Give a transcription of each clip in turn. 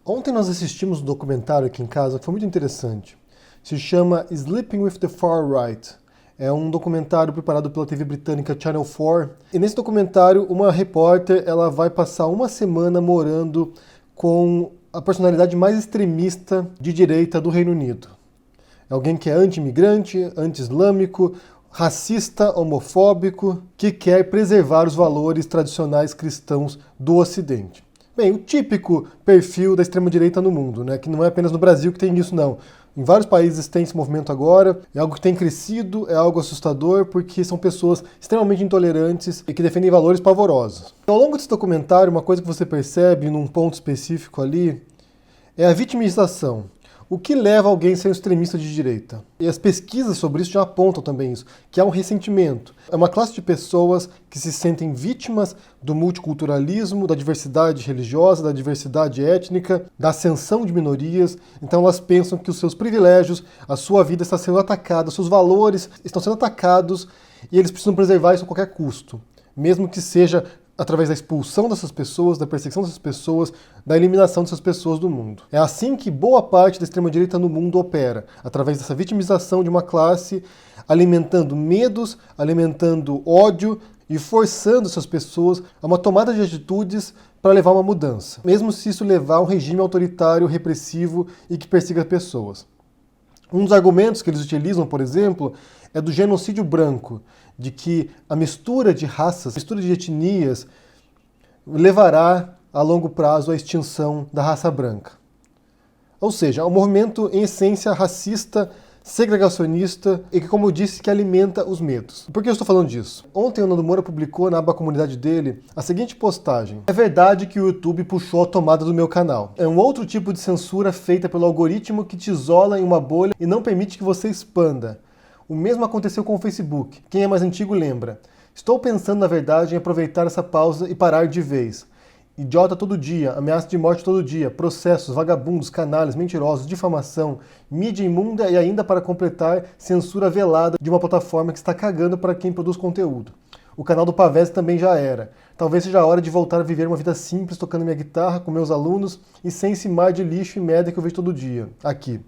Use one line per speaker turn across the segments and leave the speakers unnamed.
Ontem nós assistimos um documentário aqui em casa que foi muito interessante. Se chama Sleeping with the Far Right. É um documentário preparado pela TV britânica Channel 4. E nesse documentário, uma repórter ela vai passar uma semana morando com a personalidade mais extremista de direita do Reino Unido. É alguém que é anti-imigrante, anti-islâmico, racista, homofóbico, que quer preservar os valores tradicionais cristãos do Ocidente. Bem, o típico perfil da extrema-direita no mundo, né? Que não é apenas no Brasil que tem isso, não. Em vários países tem esse movimento agora, é algo que tem crescido, é algo assustador, porque são pessoas extremamente intolerantes e que defendem valores pavorosos. Ao longo desse documentário, uma coisa que você percebe num ponto específico ali é a vitimização. O que leva alguém a ser um extremista de direita? E as pesquisas sobre isso já apontam também isso, que há um ressentimento. É uma classe de pessoas que se sentem vítimas do multiculturalismo, da diversidade religiosa, da diversidade étnica, da ascensão de minorias. Então elas pensam que os seus privilégios, a sua vida está sendo atacada, seus valores estão sendo atacados e eles precisam preservar isso a qualquer custo, mesmo que seja através da expulsão dessas pessoas, da perseguição dessas pessoas, da eliminação dessas pessoas do mundo. É assim que boa parte da extrema-direita no mundo opera, através dessa vitimização de uma classe, alimentando medos, alimentando ódio e forçando essas pessoas a uma tomada de atitudes para levar uma mudança, mesmo se isso levar a um regime autoritário, repressivo e que persiga pessoas. Um dos argumentos que eles utilizam, por exemplo, é do genocídio branco, de que a mistura de raças, a mistura de etnias, levará a longo prazo à extinção da raça branca. Ou seja, é um movimento em essência racista, segregacionista e que, como eu disse, que alimenta os medos. Por que eu estou falando disso? Ontem o Nando Moura publicou na aba comunidade dele a seguinte postagem: é verdade que o YouTube puxou a tomada do meu canal. É um outro tipo de censura feita pelo algoritmo que te isola em uma bolha e não permite que você expanda. O mesmo aconteceu com o Facebook. Quem é mais antigo lembra. Estou pensando, na verdade, em aproveitar essa pausa e parar de vez. Idiota todo dia, ameaça de morte todo dia, processos, vagabundos, canalhas, mentirosos, difamação, mídia imunda e ainda, para completar, censura velada de uma plataforma que está cagando para quem produz conteúdo. O canal do Pavese também já era. Talvez seja a hora de voltar a viver uma vida simples, tocando minha guitarra com meus alunos e sem esse mar de lixo e merda que eu vejo todo dia. Aqui.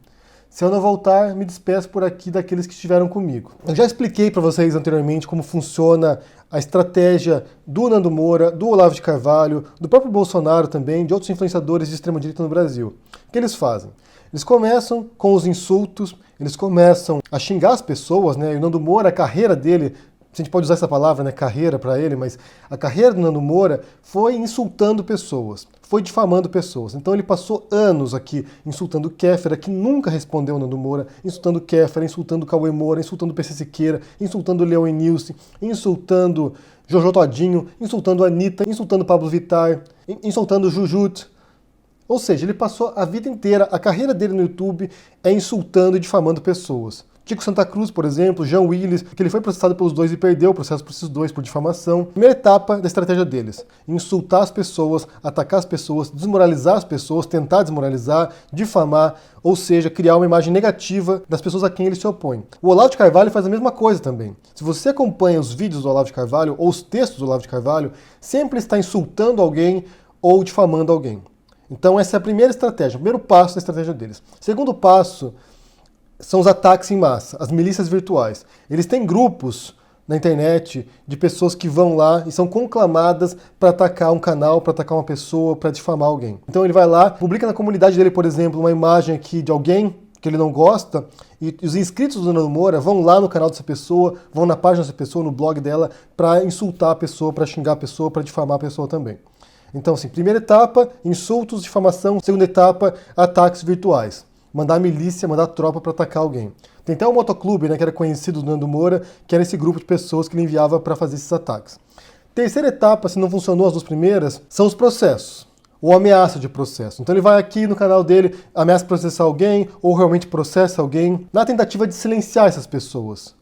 Se eu não voltar, me despeço por aqui daqueles que estiveram comigo. Eu já expliquei para vocês anteriormente como funciona a estratégia do Nando Moura, do Olavo de Carvalho, do próprio Bolsonaro também, de outros influenciadores de extrema-direita no Brasil. O que eles fazem? Eles começam com os insultos, eles começam a xingar as pessoas, né? E o Nando Moura, a carreira dele, a gente pode usar essa palavra, né, carreira para ele, mas a carreira do Nando Moura foi insultando pessoas, foi difamando pessoas. Então ele passou anos aqui insultando Kéfera, que nunca respondeu o Nando Moura, insultando Kéfera, insultando Cauê Moura, insultando PC Siqueira, insultando Leon Nilce, insultando Jojo Todinho, insultando Anitta, insultando Pablo Vittar, insultando Jujut. Ou seja, ele passou a vida inteira, a carreira dele no YouTube é insultando e difamando pessoas. Tico Santa Cruz, por exemplo, Jean Willis, que ele foi processado pelos dois e perdeu o processo por esses dois por difamação. Primeira etapa da estratégia deles: insultar as pessoas, atacar as pessoas, desmoralizar as pessoas, tentar desmoralizar, difamar, ou seja, criar uma imagem negativa das pessoas a quem ele se opõe. O Olavo de Carvalho faz a mesma coisa também. Se você acompanha os vídeos do Olavo de Carvalho ou os textos do Olavo de Carvalho, sempre está insultando alguém ou difamando alguém. Então essa é a primeira estratégia, o primeiro passo da estratégia deles. Segundo passo são os ataques em massa, as milícias virtuais. Eles têm grupos na internet de pessoas que vão lá e são conclamadas para atacar um canal, para atacar uma pessoa, para difamar alguém. Então ele vai lá, publica na comunidade dele, por exemplo, uma imagem aqui de alguém que ele não gosta, e os inscritos do Nando Moura vão lá no canal dessa pessoa, vão na página dessa pessoa, no blog dela, para insultar a pessoa, para xingar a pessoa, para difamar a pessoa também. Então, assim, primeira etapa, insultos, difamação. Segunda etapa, ataques virtuais. Mandar milícia, mandar tropa para atacar alguém. Tem até um motoclube, né, que era conhecido do Nando Moura, que era esse grupo de pessoas que ele enviava para fazer esses ataques. Terceira etapa, se não funcionou as duas primeiras, são os processos, ou ameaça de processo. Então ele vai aqui no canal dele, ameaça processar alguém, ou realmente processa alguém, na tentativa de silenciar essas pessoas.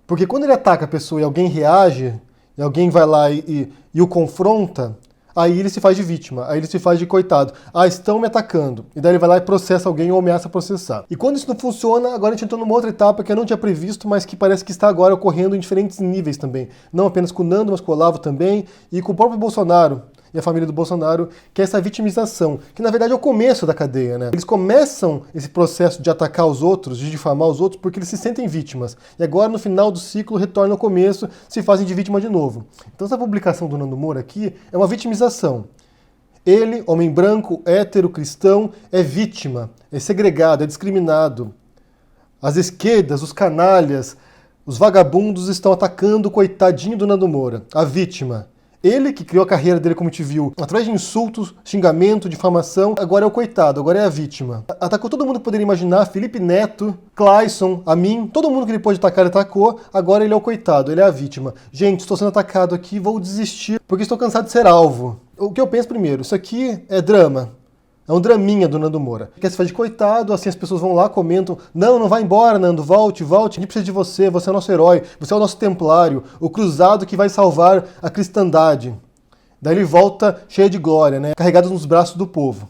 Porque quando ele ataca a pessoa e alguém reage, e alguém vai lá e o confronta, aí ele se faz de vítima, aí ele se faz de coitado. Ah, estão me atacando. E daí ele vai lá e processa alguém ou ameaça processar. E quando isso não funciona, agora a gente entrou numa outra etapa que eu não tinha previsto, mas que parece que está agora ocorrendo em diferentes níveis também. Não apenas com o Nando, mas com o Olavo também, e com o próprio Bolsonaro. e a família do Bolsonaro, que é essa vitimização, que na verdade é o começo da cadeia, né? Eles começam esse processo de atacar os outros, de difamar os outros, porque eles se sentem vítimas. E agora, no final do ciclo, retornam ao começo, se fazem de vítima de novo. Então essa publicação do Nando Moura aqui é uma vitimização. Ele, homem branco, hétero, cristão, é vítima, é segregado, é discriminado. As esquerdas, os canalhas, os vagabundos estão atacando o coitadinho do Nando Moura, a vítima. Ele, que criou a carreira dele, como te viu, através de insultos, xingamento, difamação, agora é o coitado, agora é a vítima. Atacou todo mundo que poderia imaginar, Felipe Neto, Clayson, a mim, todo mundo que ele pôde atacar, ele atacou, agora ele é o coitado, ele é a vítima. Gente, estou sendo atacado aqui, vou desistir, porque estou cansado de ser alvo. O que eu penso primeiro, isso aqui é drama. É um draminha do Nando Moura. Quer se fazer de coitado, assim as pessoas vão lá, comentam: não vai embora, Nando, volte, a gente precisa de você, você é o nosso herói, você é o nosso templário, o cruzado que vai salvar a cristandade. Daí ele volta cheio de glória, né? Carregado nos braços do povo.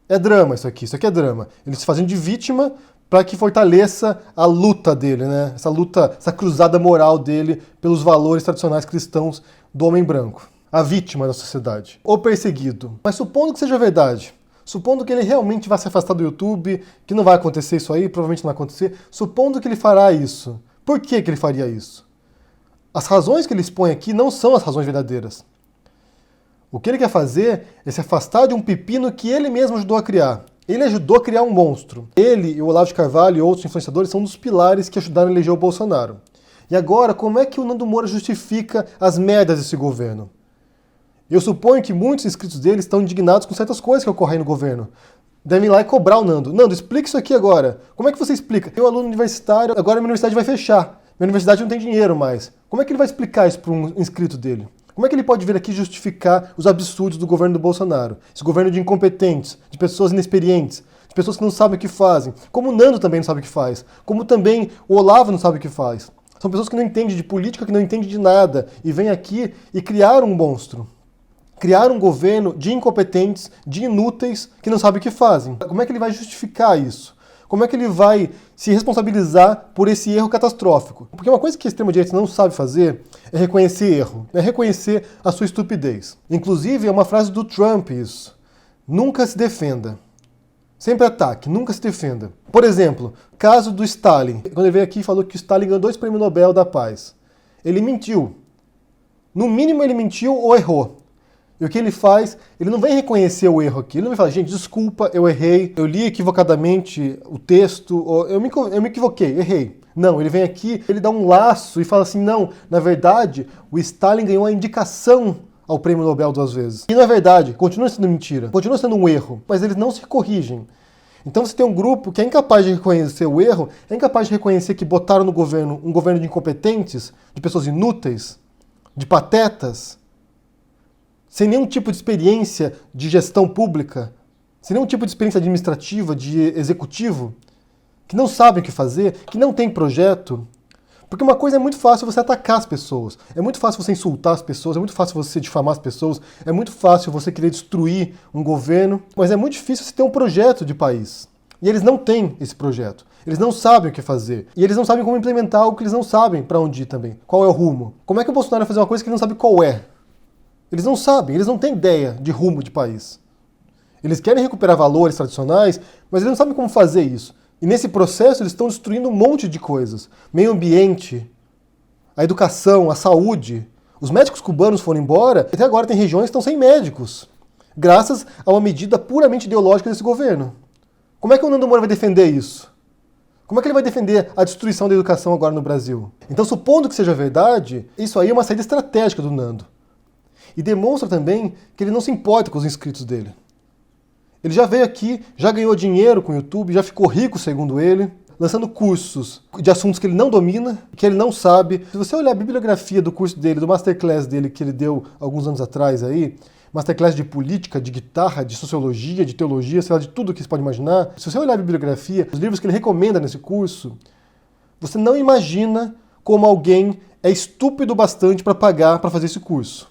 É drama isso aqui é drama. Ele se fazendo de vítima para que fortaleça a luta dele, né? Essa luta, essa cruzada moral dele pelos valores tradicionais cristãos do homem branco. A vítima da sociedade. O perseguido. Mas supondo que seja verdade, supondo que ele realmente vai se afastar do YouTube, que não vai acontecer isso aí, provavelmente não vai acontecer, supondo que ele fará isso. Por que ele faria isso? As razões que ele expõe aqui não são as razões verdadeiras. O que ele quer fazer é se afastar de um pepino que ele mesmo ajudou a criar. Ele ajudou a criar um monstro. Ele e o Olavo de Carvalho e outros influenciadores são um dos pilares que ajudaram a eleger o Bolsonaro. E agora, como é que o Nando Moura justifica as merdas desse governo? Eu suponho que muitos inscritos dele estão indignados com certas coisas que ocorrem no governo. Devem ir lá e cobrar o Nando. Nando, explica isso aqui agora. Como é que você explica? Eu, aluno universitário, agora minha universidade vai fechar. Minha universidade não tem dinheiro mais. Como é que ele vai explicar isso para um inscrito dele? Como é que ele pode vir aqui justificar os absurdos do governo do Bolsonaro? Esse governo de incompetentes, de pessoas inexperientes, de pessoas que não sabem o que fazem. Como o Nando também não sabe o que faz. Como também o Olavo não sabe o que faz. São pessoas que não entendem de política, que não entendem de nada. E vêm aqui e criaram um monstro. Criar um governo de incompetentes, de inúteis, que não sabem o que fazem. Como é que ele vai justificar isso? Como é que ele vai se responsabilizar por esse erro catastrófico? Porque uma coisa que a extrema-direita não sabe fazer é reconhecer erro, é reconhecer a sua estupidez. Inclusive, é uma frase do Trump isso. Nunca se defenda. Sempre ataque, nunca se defenda. Por exemplo, caso do Stalin. Quando ele veio aqui e falou que o Stalin ganhou 2 prêmios Nobel da Paz. Ele mentiu. No mínimo ele mentiu ou errou. E o que ele faz? Ele não vem reconhecer o erro aqui. Ele não vem falar: gente, desculpa, eu errei, eu li equivocadamente o texto, ou eu me equivoquei, errei. Não, ele vem aqui, ele dá um laço e fala assim: não, na verdade, o Stalin ganhou a indicação ao prêmio Nobel 2 vezes. E não é verdade, continua sendo mentira, continua sendo um erro, mas eles não se corrigem. Então você tem um grupo que é incapaz de reconhecer o erro, é incapaz de reconhecer que botaram no governo um governo de incompetentes, de pessoas inúteis, de patetas, sem nenhum tipo de experiência de gestão pública, sem nenhum tipo de experiência administrativa, de executivo, que não sabem o que fazer, que não tem projeto. Porque uma coisa é muito fácil você atacar as pessoas, é muito fácil você insultar as pessoas, é muito fácil você difamar as pessoas, é muito fácil você querer destruir um governo, mas é muito difícil você ter um projeto de país. E eles não têm esse projeto. Eles não sabem o que fazer. E eles não sabem como implementar algo que eles não sabem para onde ir também. Qual é o rumo? Como é que o Bolsonaro vai fazer uma coisa que ele não sabe qual é? Eles não sabem, eles não têm ideia de rumo de país. Eles querem recuperar valores tradicionais, mas eles não sabem como fazer isso. E nesse processo eles estão destruindo um monte de coisas. Meio ambiente, a educação, a saúde. Os médicos cubanos foram embora, até agora tem regiões que estão sem médicos, graças a uma medida puramente ideológica desse governo. Como é que o Nando Moura vai defender isso? Como é que ele vai defender a destruição da educação agora no Brasil? Então, supondo que seja verdade, isso aí é uma saída estratégica do Nando. E demonstra também que ele não se importa com os inscritos dele. Ele já veio aqui, já ganhou dinheiro com o YouTube, já ficou rico, segundo ele, lançando cursos de assuntos que ele não domina, que ele não sabe. Se você olhar a bibliografia do curso dele, do Masterclass dele, que ele deu alguns anos atrás aí, Masterclass de política, de guitarra, de sociologia, de teologia, sei lá, de tudo que você pode imaginar. Se você olhar a bibliografia, os livros que ele recomenda nesse curso, você não imagina como alguém é estúpido bastante para pagar para fazer esse curso.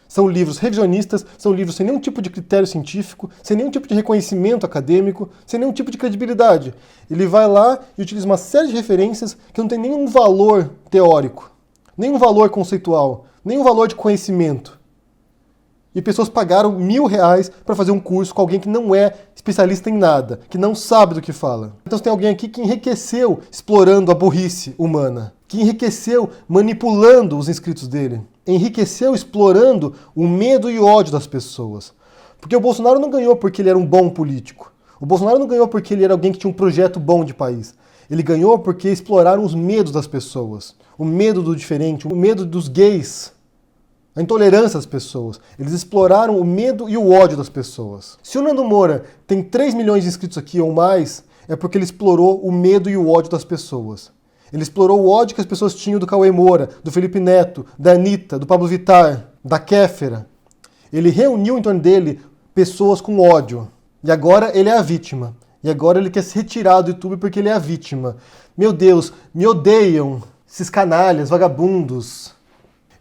São livros revisionistas, são livros sem nenhum tipo de critério científico, sem nenhum tipo de reconhecimento acadêmico, sem nenhum tipo de credibilidade. Ele vai lá e utiliza uma série de referências que não tem nenhum valor teórico, nenhum valor conceitual, nenhum valor de conhecimento. E pessoas pagaram R$1.000 para fazer um curso com alguém que não é especialista em nada, que não sabe do que fala. Então tem alguém aqui que enriqueceu explorando a burrice humana, que enriqueceu manipulando os inscritos dele, enriqueceu explorando o medo e o ódio das pessoas. Porque o Bolsonaro não ganhou porque ele era um bom político. O Bolsonaro não ganhou porque ele era alguém que tinha um projeto bom de país. Ele ganhou porque exploraram os medos das pessoas. O medo do diferente, o medo dos gays, a intolerância das pessoas. Eles exploraram o medo e o ódio das pessoas. Se o Nando Moura tem 3 milhões de inscritos aqui ou mais, é porque ele explorou o medo e o ódio das pessoas. Ele explorou o ódio que as pessoas tinham do Cauê Moura, do Felipe Neto, da Anitta, do Pablo Vittar, da Kéfera. Ele reuniu em torno dele pessoas com ódio. E agora ele é a vítima. E agora ele quer se retirar do YouTube porque ele é a vítima. Meu Deus, me odeiam esses canalhas, vagabundos.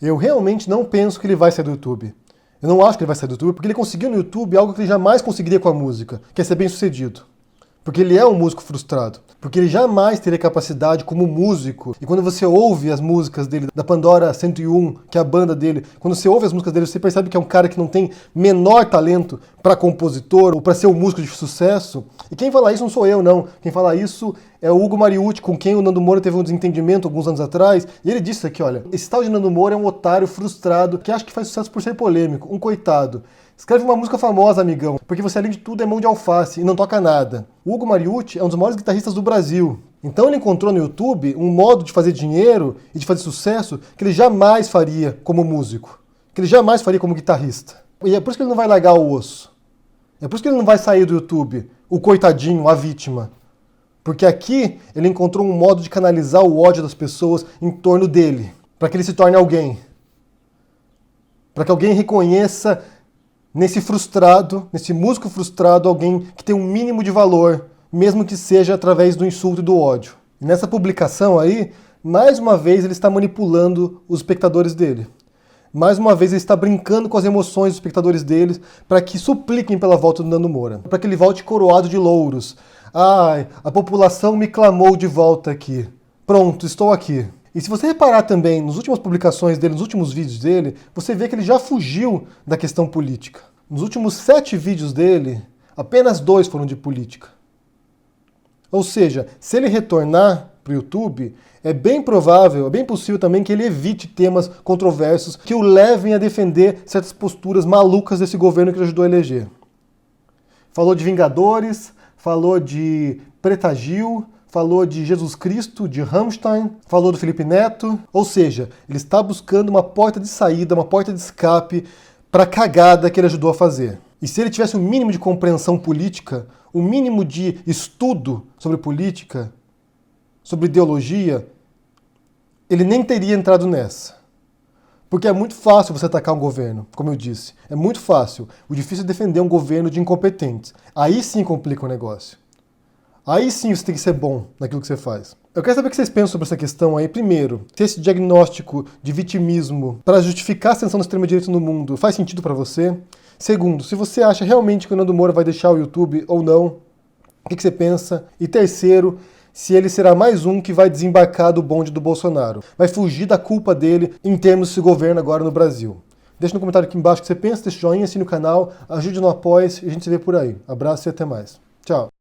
Eu realmente não penso que ele vai sair do YouTube. Eu não acho que ele vai sair do YouTube porque ele conseguiu no YouTube algo que ele jamais conseguiria com a música, que é ser bem sucedido. Porque ele é um músico frustrado. Porque ele jamais teria capacidade como músico. E quando você ouve as músicas dele, da Pandora 101, que é a banda dele, quando você ouve as músicas dele, você percebe que é um cara que não tem menor talento para compositor ou para ser um músico de sucesso. E quem fala isso não sou eu, não. Quem fala isso é o Hugo Mariucci, com quem o Nando Moura teve um desentendimento alguns anos atrás. E ele disse aqui, olha, esse tal de Nando Moura é um otário frustrado que acha que faz sucesso por ser polêmico, um coitado. Escreve uma música famosa, amigão, porque você, além de tudo, é mão de alface e não toca nada. O Hugo Mariucci é um dos maiores guitarristas do Brasil. Então ele encontrou no YouTube um modo de fazer dinheiro e de fazer sucesso que ele jamais faria como músico, que ele jamais faria como guitarrista. E é por isso que ele não vai largar o osso. É por isso que ele não vai sair do YouTube, o coitadinho, a vítima. Porque aqui ele encontrou um modo de canalizar o ódio das pessoas em torno dele, para que ele se torne alguém. Para que alguém reconheça nesse frustrado, nesse músico frustrado, alguém que tem um mínimo de valor, mesmo que seja através do insulto e do ódio. E nessa publicação aí, mais uma vez ele está manipulando os espectadores dele. Mais uma vez ele está brincando com as emoções dos espectadores dele para que supliquem pela volta do Nando Moura, para que ele volte coroado de louros. Ai, a população me clamou de volta aqui. Pronto, estou aqui. E se você reparar também nas últimas publicações dele, nos últimos vídeos dele, você vê que ele já fugiu da questão política. Nos últimos 7 vídeos dele, apenas 2 foram de política. Ou seja, se ele retornar para o YouTube, é bem provável, é bem possível também que ele evite temas controversos que o levem a defender certas posturas malucas desse governo que ele ajudou a eleger. Falou de Vingadores, falou de Preta Gil, falou de Jesus Cristo, de Rammstein, falou do Felipe Neto. Ou seja, ele está buscando uma porta de saída, uma porta de escape para a cagada que ele ajudou a fazer. E se ele tivesse um mínimo de compreensão política, um mínimo de estudo sobre política, sobre ideologia, ele nem teria entrado nessa. Porque é muito fácil você atacar um governo, como eu disse. É muito fácil. O difícil é defender um governo de incompetentes. Aí sim complica o negócio. Aí sim você tem que ser bom naquilo que você faz. Eu quero saber o que vocês pensam sobre essa questão aí. Primeiro, se esse diagnóstico de vitimismo para justificar a ascensão da extrema-direita no mundo faz sentido para você. Segundo, se você acha realmente que o Nando Moura vai deixar o YouTube ou não, o que você pensa? E terceiro, se ele será mais um que vai desembarcar do bonde do Bolsonaro. Vai fugir da culpa dele em termos desse governo agora no Brasil. Deixa no comentário aqui embaixo o que você pensa, deixa o joinha, assine o canal, ajude no apoio e a gente se vê por aí. Abraço e até mais. Tchau.